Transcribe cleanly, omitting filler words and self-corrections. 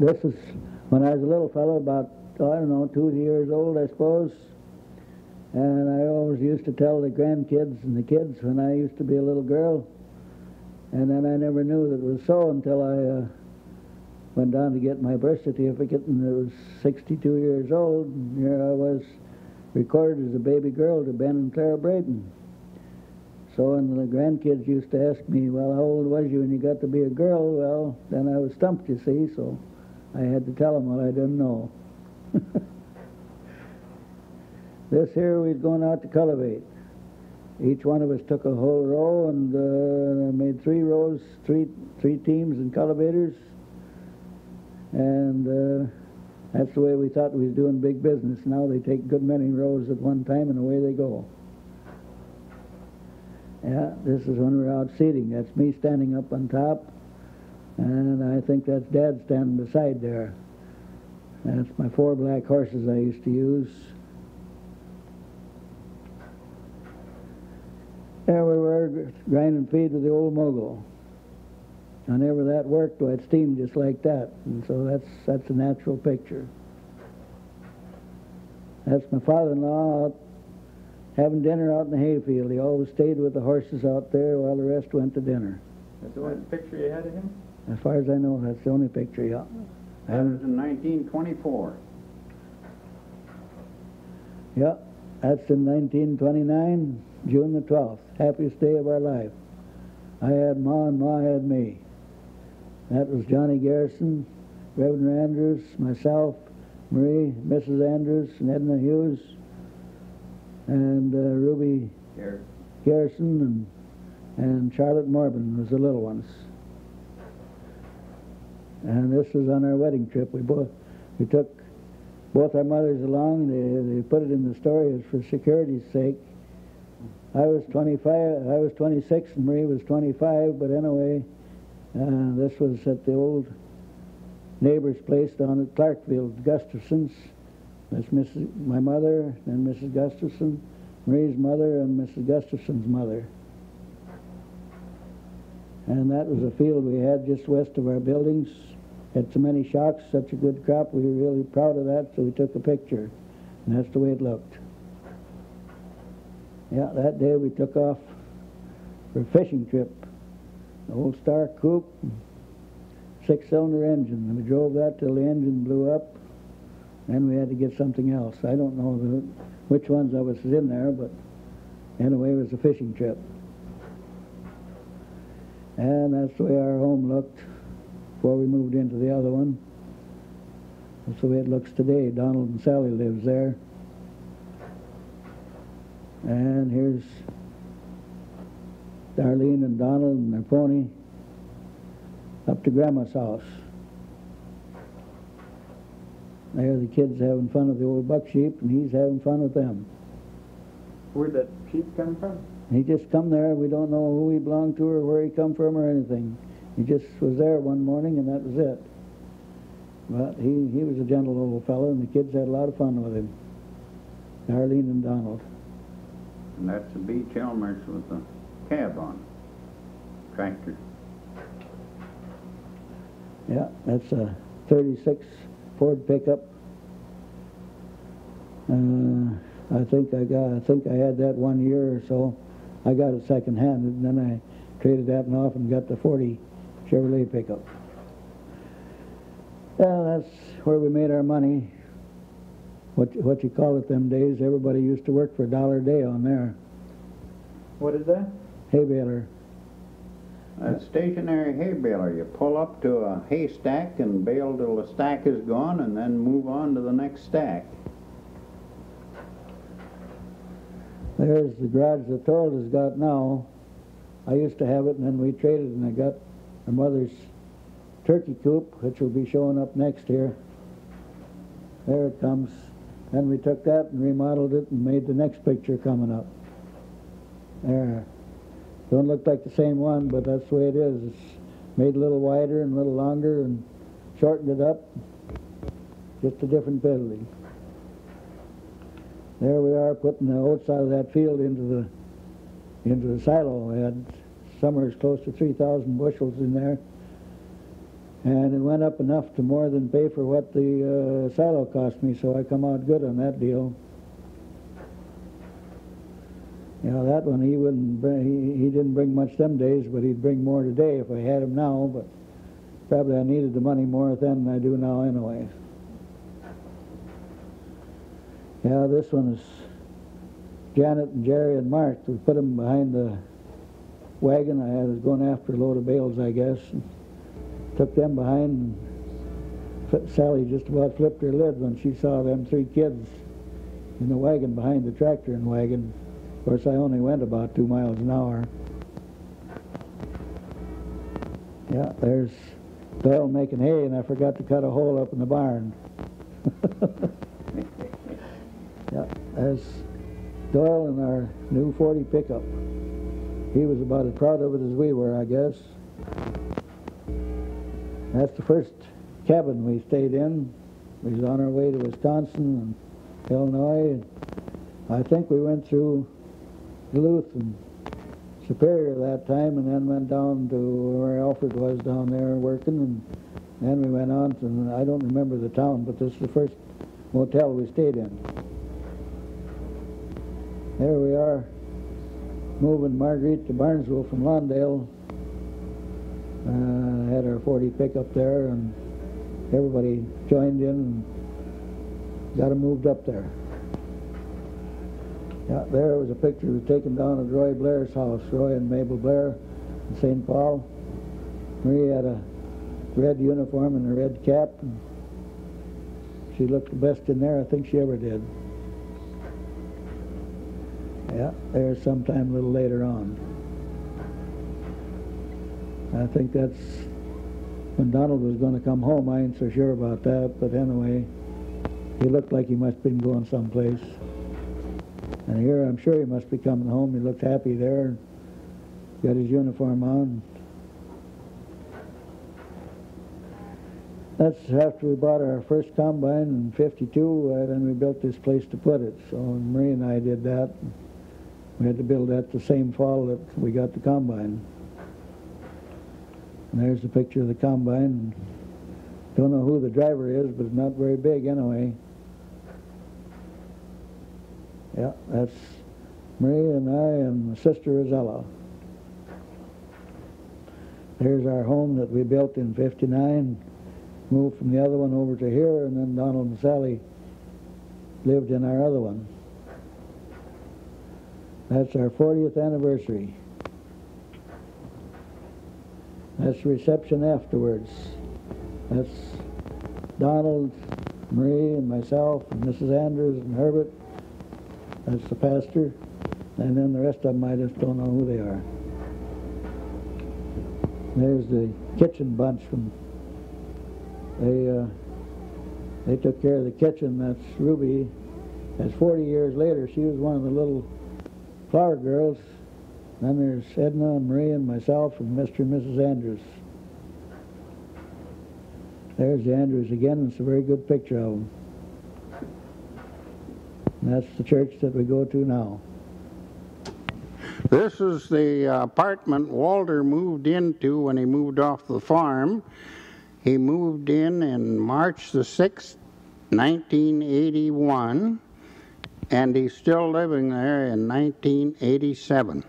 this was when I was a little fellow, about, I don't know, 2 years old, I suppose. And I always used to tell the grandkids and the kids when I used to be a little girl. And then I never knew that it was so until I went down to get my birth certificate, and it was 62 years old, and here I was recorded as a baby girl to Ben and Clara Braton. So when the grandkids used to ask me, well, how old was you when you got to be a girl? Well, then I was stumped, you see, so I had to tell them what I didn't know. This here, we was going out to cultivate. Each one of us took a whole row and made 3 rows, three teams and cultivators. And that's the way we thought we was doing big business. Now they take a good many rows at one time and away they go. Yeah, this is when we're out seeding. That's me standing up on top, and I think that's Dad standing beside there. That's my 4 black horses I used to use. There we were, grinding feed with the old mogul. Whenever that worked, well, it steamed just like that, and so that's a natural picture. That's my father-in-law out having dinner out in the hayfield. He always stayed with the horses out there while the rest went to dinner. That's the only picture you had of him? As far as I know, that's the only picture, yeah. That was in 1924. Yeah, that's in 1929, June the 12th. Happiest day of our life. I had Ma and Ma had me. That was Johnny Garrison, Reverend Andrews, myself, Marie, Mrs. Andrews, and Edna Hughes, and Ruby Garrison, and Charlotte Morbin was the little ones. And this was on our wedding trip. We took both our mothers along. They put it in the story as for security's sake. I was 26, and Marie was 25, but anyway, this was at the old neighbor's place down at Clarkfield, Gustafson's. That's my mother, and Mrs. Gustafson, Marie's mother, and Mrs. Gustafson's mother. And that was a field we had just west of our buildings. Had so many shocks, such a good crop, we were really proud of that, so we took a picture. And that's the way it looked. Yeah, that day we took off for a fishing trip. The old Star Coupe, 6-cylinder engine. And we drove that till the engine blew up. Then we had to get something else. I don't know which ones I was in there, but anyway, it was a fishing trip. And that's the way our home looked before we moved into the other one. That's the way it looks today. Donald and Sally lives there. And here's Darlene and Donald and their pony up to Grandma's house. There the kids having fun with the old buck sheep, and he's having fun with them. Where'd that sheep come from? He just come there. We don't know who he belonged to or where he come from or anything. He just was there one morning, and that was it. But he was a gentle old fellow, and the kids had a lot of fun with him. Darlene and Donald. And that's the B. Chalmers with the cab on. Tractor. Yeah, that's a 36 Ford pickup. I think I had that 1 year or so. I got it second-hand, and then I traded that one off and got the 40 Chevrolet pickup. Well, that's where we made our money. What you call it them days, everybody used to work for $1 a day on there. What is that? Hay baler. A stationary hay baler. You pull up to a haystack and bale till the stack is gone and then move on to the next stack. There's the garage that Thorold has got now. I used to have it, and then we traded, and I got my mother's turkey coop, which will be showing up next here. There it comes. Then we took that and remodeled it and made the next picture coming up. There. Don't look like the same one, but that's the way it is. It's made a little wider and a little longer and shortened it up. Just a different building. There we are putting the oats out of that field into the silo. We had summers close to 3,000 bushels in there. And it went up enough to more than pay for what the silo cost me, so I come out good on that deal. You know, that one he wouldn't bring, he didn't bring much them days, but he'd bring more today if I had him now, but probably I needed the money more then than I do now anyway. Yeah, this one is Janet and Jerry and Mark. We put them behind the wagon. I was going after a load of bales, I guess. And took them behind, and Sally just about flipped her lid when she saw them 3 kids in the wagon behind the tractor and wagon. Of course, I only went about 2 miles an hour. Yeah, there's Doyle making hay, and I forgot to cut a hole up in the barn. Yeah, there's Doyle in our new 40 pickup. He was about as proud of it as we were, I guess. That's the first cabin we stayed in. We was on our way to Wisconsin and Illinois. I think we went through Duluth and Superior that time, and then went down to where Alfred was down there working, and then we went on to, I don't remember the town, but this is the first motel we stayed in. There we are, moving Marguerite to Barnesville from Lawndale. I had our 40 pickup there, and everybody joined in and got them moved up there. Yeah, there was a picture taken down at Roy Blair's house, Roy and Mabel Blair in St. Paul. Marie had a red uniform and a red cap, and she looked the best in there I think she ever did. Yeah, there's sometime a little later on. I think that's when Donald was going to come home. I ain't so sure about that, but anyway, he looked like he must have been going someplace. And here, I'm sure he must be coming home. He looked happy there, got his uniform on. That's after we bought our first combine in '52, then we built this place to put it. So Marie and I did that. We had to build that the same fall that we got the combine. And there's the picture of the combine. Don't know who the driver is, but it's not very big anyway. Yeah, that's Marie and I and my sister Rosella. There's our home that we built in '59, moved from the other one over to here, and then Donald and Sally lived in our other one. That's our 40th anniversary. That's the reception afterwards. That's Donald, Marie, and myself, and Mrs. Andrews and Herbert. That's the pastor. And then the rest of them, I just don't know who they are. There's the kitchen bunch from, they took care of the kitchen. That's Ruby. That's 40 years later. She was one of the little flower girls. Then there's Edna and Marie and myself and Mr. and Mrs. Andrews. There's the Andrews again. It's a very good picture of them. And that's the church that we go to now. This is the apartment Walter moved into when he moved off the farm. He moved in March the 6th, 1981, and he's still living there in 1987.